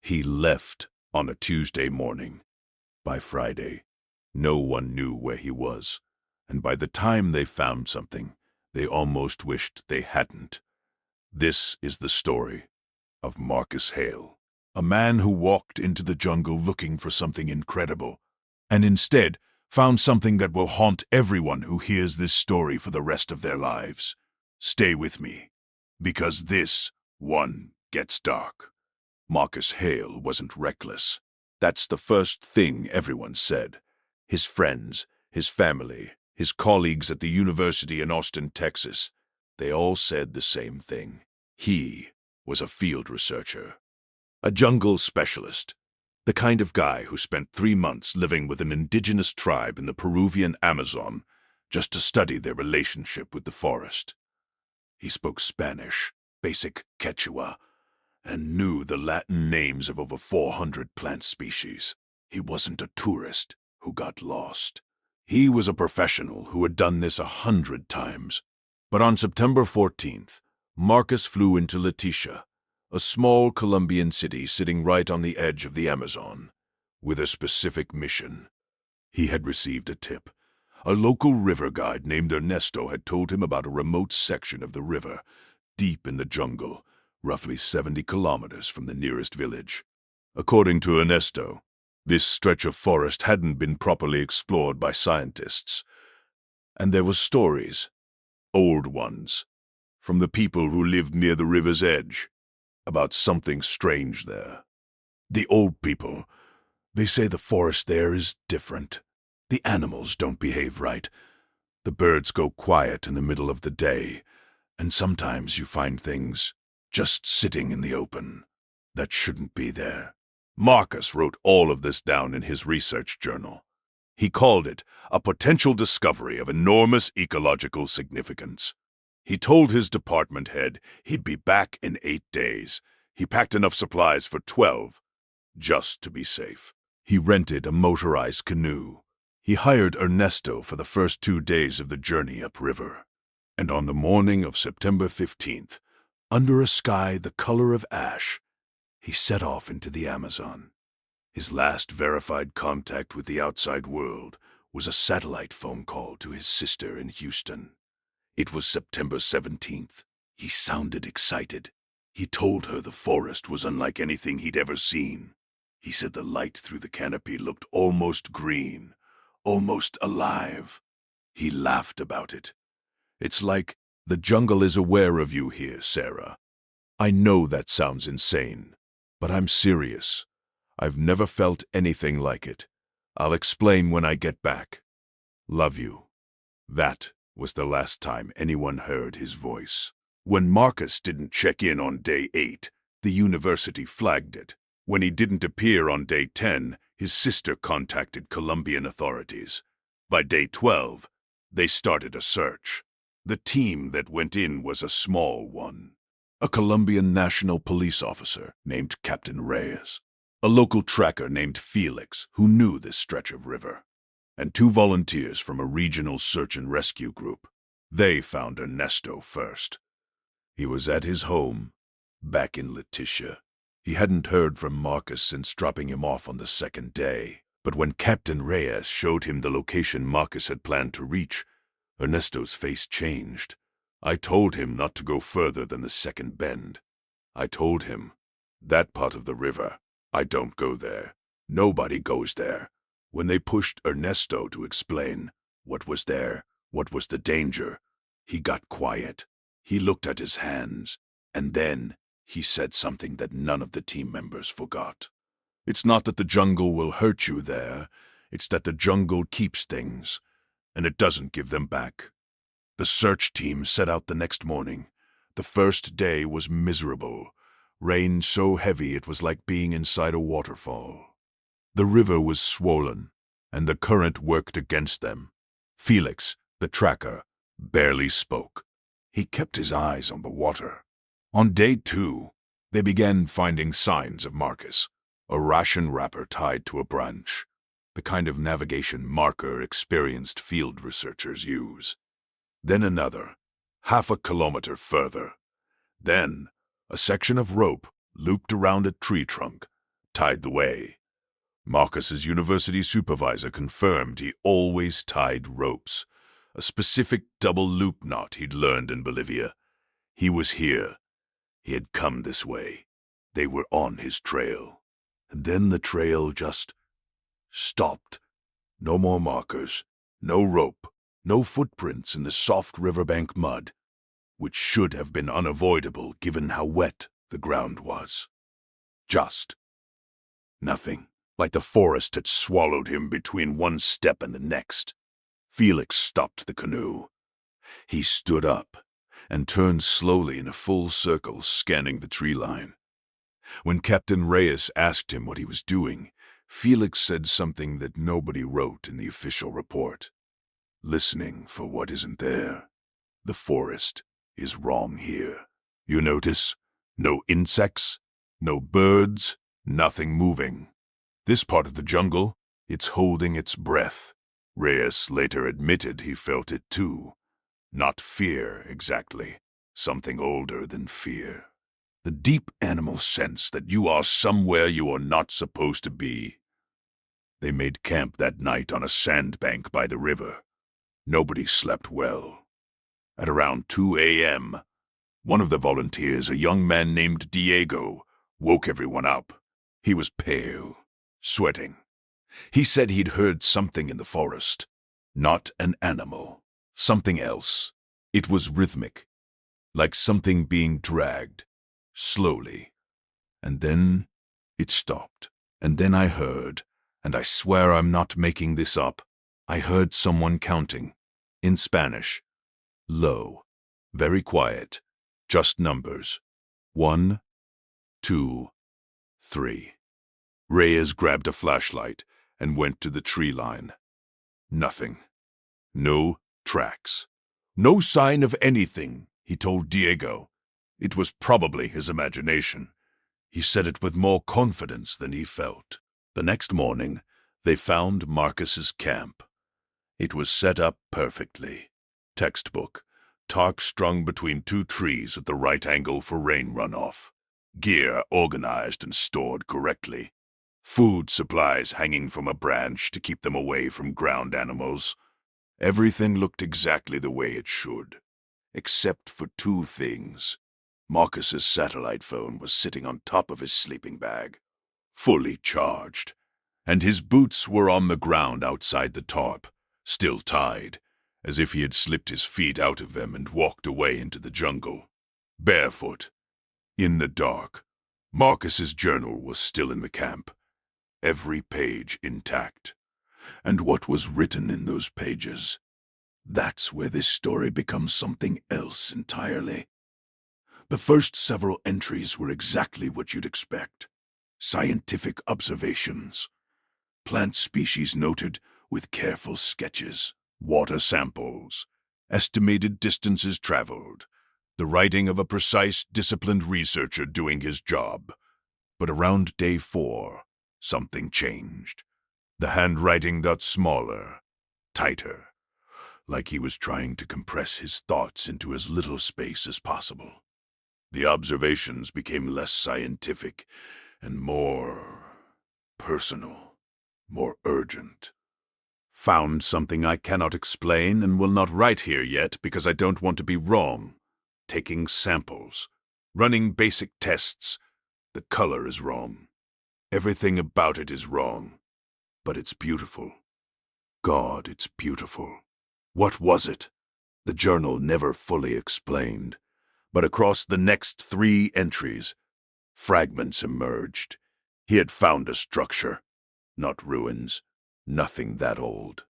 He left on a Tuesday morning. By Friday, no one knew where he was, and by the time they found something, they almost wished they hadn't. This is the story of Marcus Hale, a man who walked into the jungle looking for something incredible, and instead found something that will haunt everyone who hears this story for the rest of their lives. Stay with me, because this one gets dark. Marcus Hale wasn't reckless. That's the first thing everyone said. His friends, his family, his colleagues at the university in Austin, Texas, they all said the same thing. He was a field researcher, a jungle specialist, the kind of guy who spent 3 months living with an indigenous tribe in the Peruvian Amazon just to study their relationship with the forest. He spoke Spanish, basic Quechua, and knew the Latin names of over 400 plant species. He wasn't a tourist who got lost. He was a professional who had done this 100 times. But on September 14th, Marcus flew into Leticia, a small Colombian city sitting right on the edge of the Amazon, with a specific mission. He had received a tip. A local river guide named Ernesto had told him about a remote section of the river, deep in the jungle, roughly 70 kilometers from the nearest village. According to Ernesto, this stretch of forest hadn't been properly explored by scientists. And there were stories, old ones, from the people who lived near the river's edge, about something strange there. The old people, they say the forest there is different. The animals don't behave right. The birds go quiet in the middle of the day, and sometimes you find things just sitting in the open that shouldn't be there. Marcus wrote all of this down in his research journal. He called it a potential discovery of enormous ecological significance. He told his department head he'd be back in 8 days. He packed enough supplies for 12, just to be safe. He rented a motorized canoe. He hired Ernesto for the first 2 days of the journey upriver. And on the morning of September 15th, under a sky the color of ash, he set off into the Amazon. His last verified contact with the outside world was a satellite phone call to his sister in Houston. It was September 17th. He sounded excited. He told her the forest was unlike anything he'd ever seen. He said the light through the canopy looked almost green, almost alive. He laughed about it. It's like, the jungle is aware of you here, Sarah. I know that sounds insane, but I'm serious. I've never felt anything like it. I'll explain when I get back. Love you. That was the last time anyone heard his voice. When Marcus didn't check in on day 8, the university flagged it. When he didn't appear on day 10, his sister contacted Colombian authorities. By day 12, they started a search. The team that went in was a small one. A Colombian national police officer named Captain Reyes, a local tracker named Felix who knew this stretch of river, and 2 volunteers from a regional search and rescue group. They found Ernesto first. He was at his home, back in Leticia. He hadn't heard from Marcus since dropping him off on the 2nd day, but when Captain Reyes showed him the location Marcus had planned to reach, Ernesto's face changed. I told him not to go further than the 2nd bend. I told him, that part of the river, I don't go there. Nobody goes there. When they pushed Ernesto to explain what was there, what was the danger, he got quiet. He looked at his hands, and then he said something that none of the team members forgot. It's not that the jungle will hurt you there, it's that the jungle keeps things, and it doesn't give them back. The search team set out the next morning. The first day was miserable. Rain so heavy it was like being inside a waterfall. The river was swollen, and the current worked against them. Felix, the tracker, barely spoke. He kept his eyes on the water. On day 2, they began finding signs of Marcus, a ration wrapper tied to a branch, the kind of navigation marker experienced field researchers use. Then another, half a kilometer further. Then, a section of rope looped around a tree trunk, tied the way. Marcus's university supervisor confirmed he always tied ropes, a specific double loop knot he'd learned in Bolivia. He was here. He had come this way. They were on his trail. And then the trail just stopped. No more markers, no rope, no footprints in the soft riverbank mud, which should have been unavoidable given how wet the ground was. Just nothing, like the forest had swallowed him between one step and the next. Felix stopped the canoe. He stood up and turned slowly in a full circle, scanning the tree line. When Captain Reyes asked him what he was doing, Felix said something that nobody wrote in the official report. Listening for what isn't there. The forest is wrong here. You notice? No insects, no birds, nothing moving. This part of the jungle, it's holding its breath. Reyes later admitted he felt it too. Not fear, exactly. Something older than fear. The deep animal sense that you are somewhere you are not supposed to be. They made camp that night on a sandbank by the river. Nobody slept well. At around 2 a.m., one of the volunteers, a young man named Diego, woke everyone up. He was pale, sweating. He said he'd heard something in the forest. Not an animal. Something else. It was rhythmic, like something being dragged, slowly. And then it stopped. And then I heard, and I swear I'm not making this up, I heard someone counting, in Spanish. Low, very quiet, just numbers. 1, 2, 3. Reyes grabbed a flashlight and went to the tree line. Nothing. No tracks. No sign of anything, he told Diego. It was probably his imagination. He said it with more confidence than he felt. The next morning, they found Marcus's camp. It was set up perfectly. Textbook. Tarp strung between 2 trees at the right angle for rain runoff. Gear organized and stored correctly. Food supplies hanging from a branch to keep them away from ground animals. Everything looked exactly the way it should, except for 2 things. Marcus's satellite phone was sitting on top of his sleeping bag, fully charged, and his boots were on the ground outside the tarp, still tied, as if he had slipped his feet out of them and walked away into the jungle. Barefoot, in the dark. Marcus's journal was still in the camp, every page intact. And what was written in those pages? That's where this story becomes something else entirely. The first several entries were exactly what you'd expect. Scientific observations. Plant species noted with careful sketches. Water samples. Estimated distances traveled. The writing of a precise, disciplined researcher doing his job. But around day 4, something changed. The handwriting got smaller, tighter, like he was trying to compress his thoughts into as little space as possible. The observations became less scientific and more personal, more urgent. Found something I cannot explain and will not write here yet because I don't want to be wrong. Taking samples, running basic tests. The color is wrong. Everything about it is wrong. But it's beautiful. God, it's beautiful. What was it? The journal never fully explained. But across the next 3 entries, fragments emerged. He had found a structure, not ruins, nothing that old.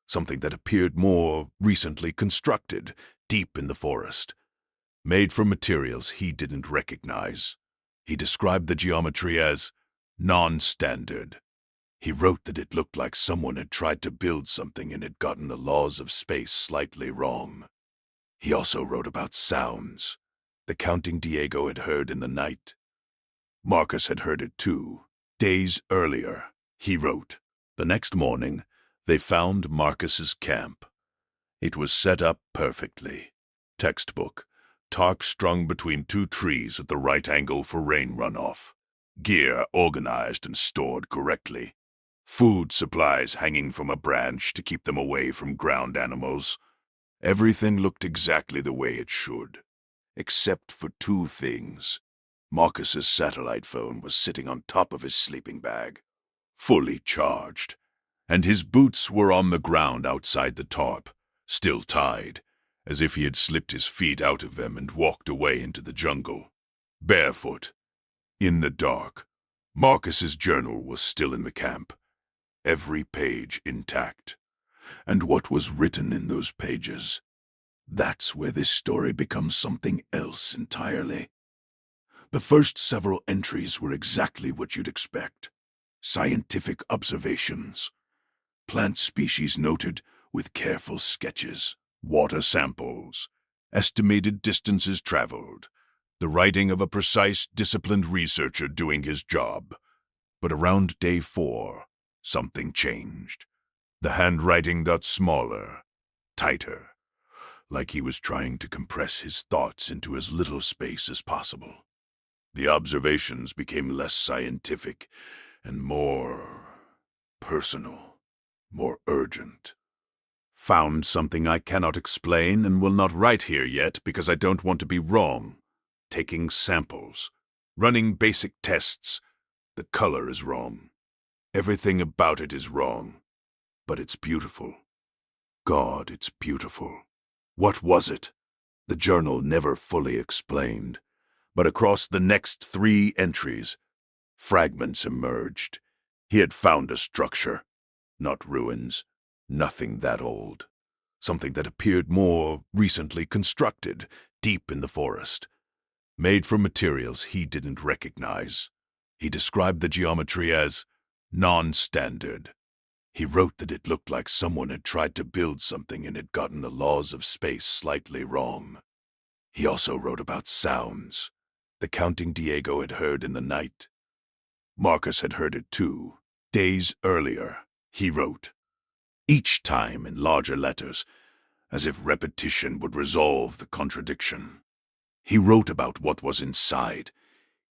Something that appeared more recently constructed, deep in the forest. Made from materials he didn't recognize. He described the geometry as non-standard. He wrote that it looked like someone had tried to build something and had gotten the laws of space slightly wrong. He also wrote about sounds, the counting Diego had heard in the night. Marcus had heard it too, days earlier. He wrote, the next morning, they found Marcus's camp. It was set up perfectly. Textbook, tarp strung between 2 trees at the right angle for rain runoff. gear organized and stored correctly, food supplies hanging from a branch to keep them away from ground animals. Everything looked exactly the way it should, except for two things. Marcus's satellite phone was sitting on top of his sleeping bag, fully charged, and his boots were on the ground outside the tarp, still tied, as if he had slipped his feet out of them and walked away into the jungle. Barefoot, in the dark, Marcus's journal was still in the camp, every page intact. And what was written in those pages? That's where this story becomes something else entirely. The first several entries were exactly what you'd expect. Scientific observations. Plant species noted with careful sketches. Water samples. Estimated distances traveled. The writing of a precise, disciplined researcher doing his job. But around day 4, something changed. The handwriting got smaller, tighter, like he was trying to compress his thoughts into as little space as possible. The observations became less scientific and more personal, more urgent. Found something I cannot explain and will not write here yet because I don't want to be wrong. Taking samples, running basic tests. The color is wrong. Everything about it is wrong. But it's beautiful. God, it's beautiful. What was it? The journal never fully explained. But across the next 3 entries, fragments emerged. He had found a structure, not ruins, nothing that old. Something that appeared more recently constructed, deep in the forest. Made from materials he didn't recognize. He described the geometry as non-standard. He wrote that it looked like someone had tried to build something and had gotten the laws of space slightly wrong. He also wrote about sounds, the counting Diego had heard in the night. Marcus had heard it too, days earlier, he wrote, each time in larger letters, as if repetition would resolve the contradiction. He wrote about what was inside.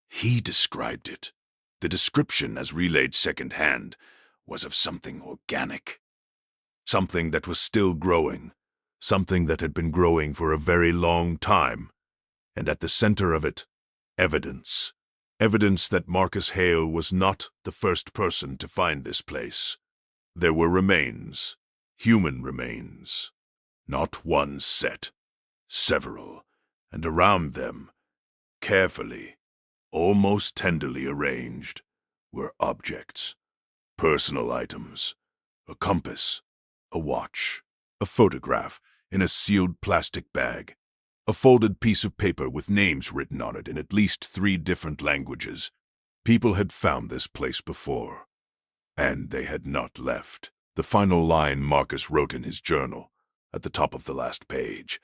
He described it. The description, as relayed second-hand, was of something organic. Something that was still growing. Something that had been growing for a very long time. And at the center of it, evidence. Evidence that Marcus Hale was not the first person to find this place. There were remains. Human remains. Not one set. Several. And around them, carefully, almost tenderly arranged, were objects. Personal items. A compass. A watch. A photograph in a sealed plastic bag. A folded piece of paper with names written on it in at least 3 different languages. People had found this place before. And they had not left. The final line Marcus wrote in his journal, at the top of the last page,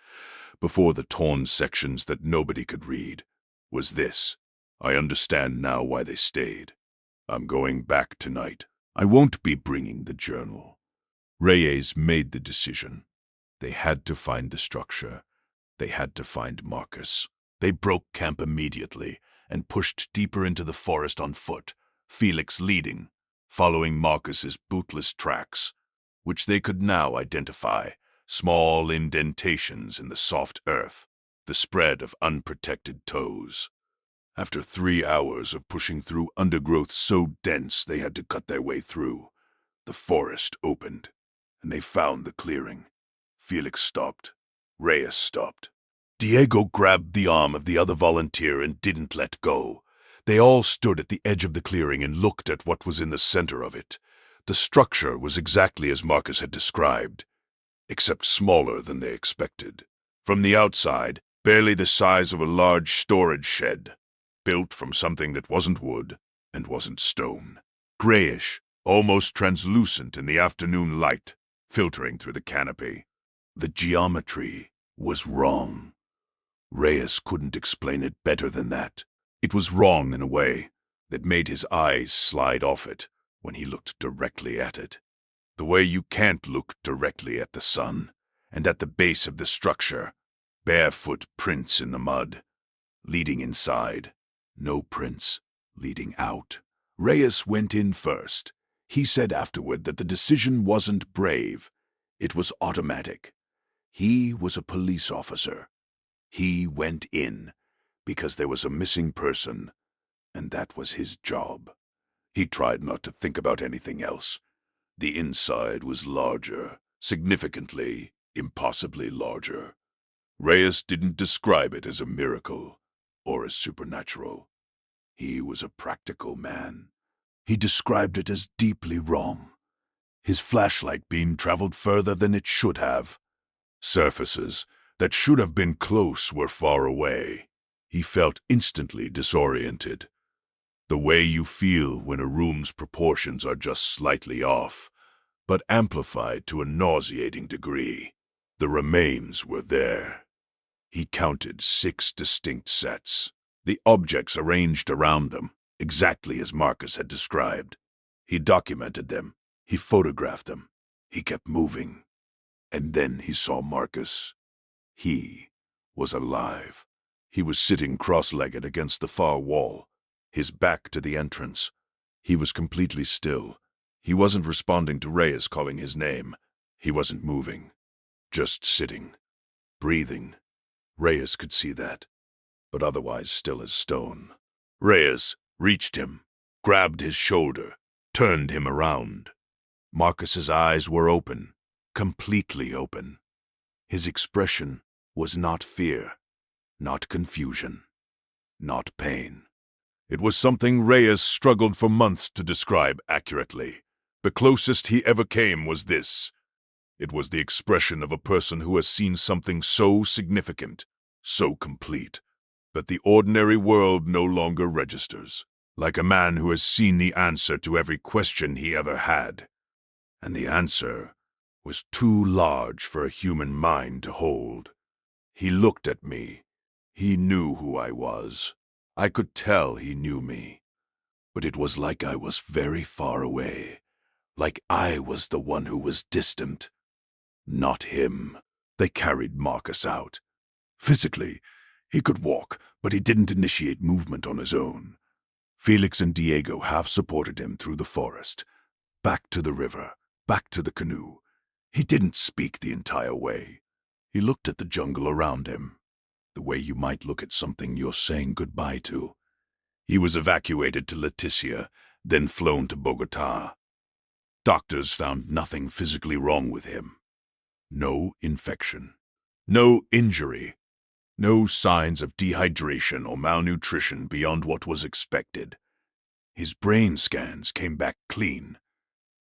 before the torn sections that nobody could read, was this: I understand now why they stayed. I'm going back tonight. I won't be bringing the journal. Reyes made the decision. They had to find the structure. They had to find Marcus. They broke camp immediately and pushed deeper into the forest on foot, Felix leading, following Marcus's bootless tracks, which they could now identify, small indentations in the soft earth, the spread of unprotected toes. After 3 hours of pushing through undergrowth so dense they had to cut their way through, the forest opened, and they found the clearing. Felix stopped. Reyes stopped. Diego grabbed the arm of the other volunteer and didn't let go. They all stood at the edge of the clearing and looked at what was in the center of it. The structure was exactly as Marcus had described, except smaller than they expected. From the outside, barely the size of a large storage shed, built from something that wasn't wood and wasn't stone. Grayish, almost translucent in the afternoon light, filtering through the canopy. The geometry was wrong. Reyes couldn't explain it better than that. It was wrong in a way that made his eyes slide off it when he looked directly at it. The way you can't look directly at the sun, and at the base of the structure, barefoot prints in the mud. Leading inside, no prints, leading out. Reyes went in first. He said afterward that the decision wasn't brave. It was automatic. He was a police officer. He went in because there was a missing person, and that was his job. He tried not to think about anything else. The inside was larger, significantly, impossibly larger. Reyes didn't describe it as a miracle or as supernatural. He was a practical man. He described it as deeply wrong. His flashlight beam traveled further than it should have. Surfaces that should have been close were far away. He felt instantly disoriented. The way you feel when a room's proportions are just slightly off, but amplified to a nauseating degree. The remains were there. He counted 6 distinct sets, the objects arranged around them, exactly as Marcus had described. He documented them. He photographed them. He kept moving. And then he saw Marcus. He was alive. He was sitting cross-legged against the far wall, his back to the entrance. He was completely still. He wasn't responding to Reyes calling his name. He wasn't moving. Just sitting. Breathing. Reyes could see that, but otherwise still as stone. Reyes reached him, grabbed his shoulder, turned him around. Marcus's eyes were open, completely open. His expression was not fear, not confusion, not pain. It was something Reyes struggled for months to describe accurately. The closest he ever came was this. It was the expression of a person who has seen something so significant, so complete, that the ordinary world no longer registers. Like a man who has seen the answer to every question he ever had. And the answer was too large for a human mind to hold. He looked at me. He knew who I was. I could tell he knew me. But it was like I was very far away. Like I was the one who was distant. Not him. They carried Marcus out. Physically, he could walk, but he didn't initiate movement on his own. Felix and Diego half supported him through the forest, back to the river, back to the canoe. He didn't speak the entire way. He looked at the jungle around him, the way you might look at something you're saying goodbye to. He was evacuated to Leticia, then flown to Bogotá. Doctors found nothing physically wrong with him. No infection. No injury. No signs of dehydration or malnutrition beyond what was expected. His brain scans came back clean.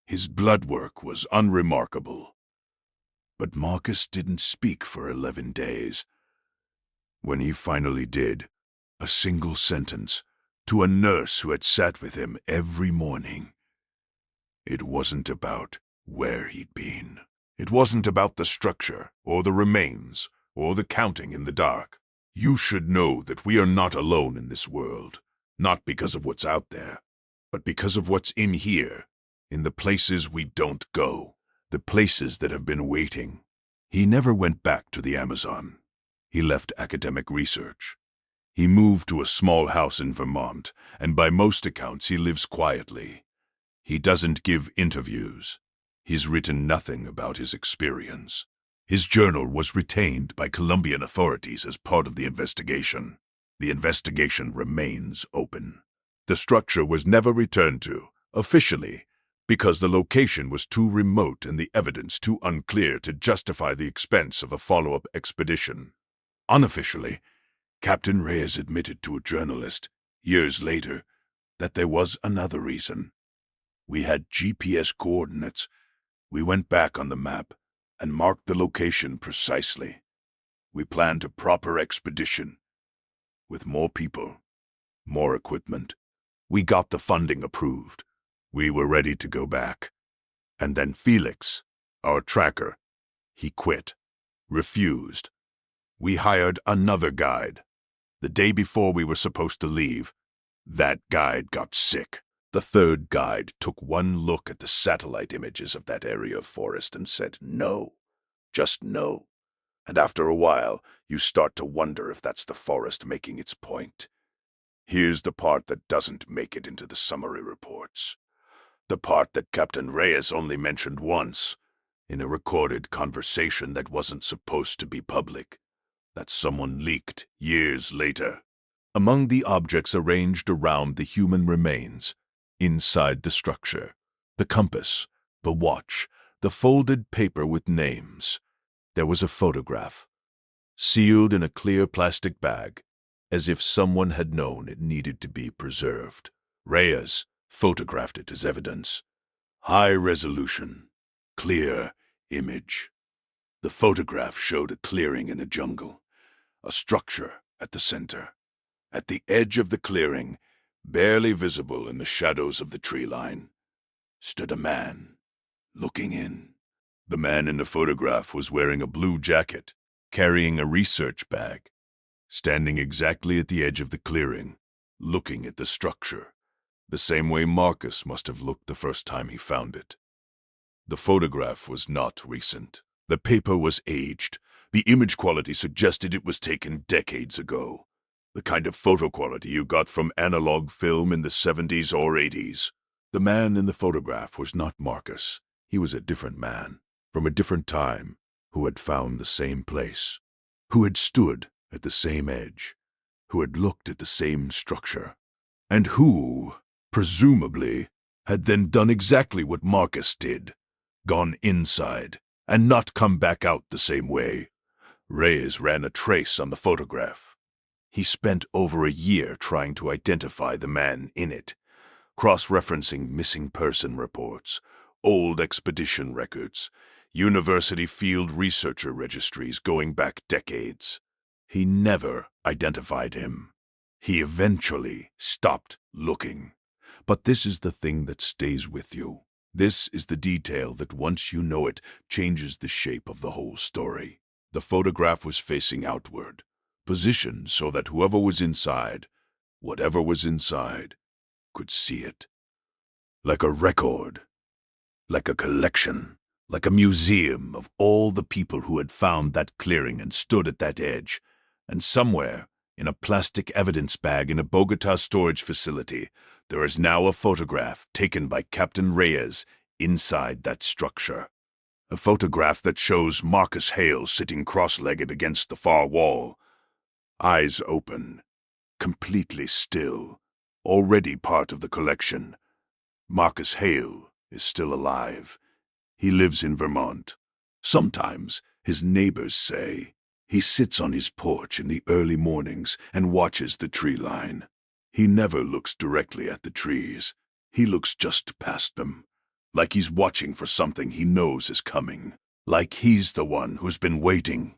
His blood work was unremarkable. But Marcus didn't speak for 11 days. When he finally did, a single sentence to a nurse who had sat with him every morning. It wasn't about where he'd been. It wasn't about the structure, or the remains, or the counting in the dark. You should know that we are not alone in this world, not because of what's out there, but because of what's in here, in the places we don't go, the places that have been waiting. He never went back to the Amazon. He left academic research. He moved to a small house in Vermont, and by most accounts he lives quietly. He doesn't give interviews. He's written nothing about his experience. His journal was retained by Colombian authorities as part of the investigation. The investigation remains open. The structure was never returned to, officially, because the location was too remote and the evidence too unclear to justify the expense of a follow-up expedition. Unofficially, Captain Reyes admitted to a journalist, years later, that there was another reason. We had GPS coordinates. We went back on the map and marked the location precisely. We planned a proper expedition, with more people, more equipment. We got the funding approved. We were ready to go back. And then Felix, our tracker, he quit, refused. We hired another guide. The day before we were supposed to leave, that guide got sick. The third guide took one look at the satellite images of that area of forest and said, no, just no. And after a while, you start to wonder if that's the forest making its point. Here's the part that doesn't make it into the summary reports. The part that Captain Reyes only mentioned once, in a recorded conversation that wasn't supposed to be public, that someone leaked years later. Among the objects arranged around the human remains, inside the structure, the compass, the watch, the folded paper with names, there was a photograph, sealed in a clear plastic bag, as if someone had known it needed to be preserved. Reyes photographed it as evidence. High resolution, clear image. The photograph showed a clearing in a jungle, a structure at the center. At the edge of the clearing, barely visible in the shadows of the tree line, stood a man, looking in. The man in the photograph was wearing a blue jacket, carrying a research bag, standing exactly at the edge of the clearing, looking at the structure, the same way Marcus must have looked the first time he found it. The photograph was not recent. The paper was aged. The image quality suggested it was taken decades ago. The kind of photo quality you got from analog film in the 70s or 80s. The man in the photograph was not Marcus. He was a different man, from a different time, who had found the same place, who had stood at the same edge, who had looked at the same structure, and who, presumably, had then done exactly what Marcus did, gone inside, and not come back out the same way. Reyes ran a trace on the photograph. He spent over a year trying to identify the man in it, cross-referencing missing person reports, old expedition records, university field researcher registries going back decades. He never identified him. He eventually stopped looking. But this is the thing that stays with you. This is the detail that, once you know it, changes the shape of the whole story. The photograph was facing outward, positioned so that whoever was inside, whatever was inside, could see it. Like a record, like a collection, like a museum of all the people who had found that clearing and stood at that edge. And somewhere, in a plastic evidence bag in a Bogota storage facility, there is now a photograph taken by Captain Reyes inside that structure. A photograph that shows Marcus Hale sitting cross-legged against the far wall, eyes open, completely still, already part of the collection. Marcus Hale is still alive. He lives in Vermont. Sometimes, his neighbors say, he sits on his porch in the early mornings and watches the tree line. He never looks directly at the trees. He looks just past them, like he's watching for something he knows is coming, like he's the one who's been waiting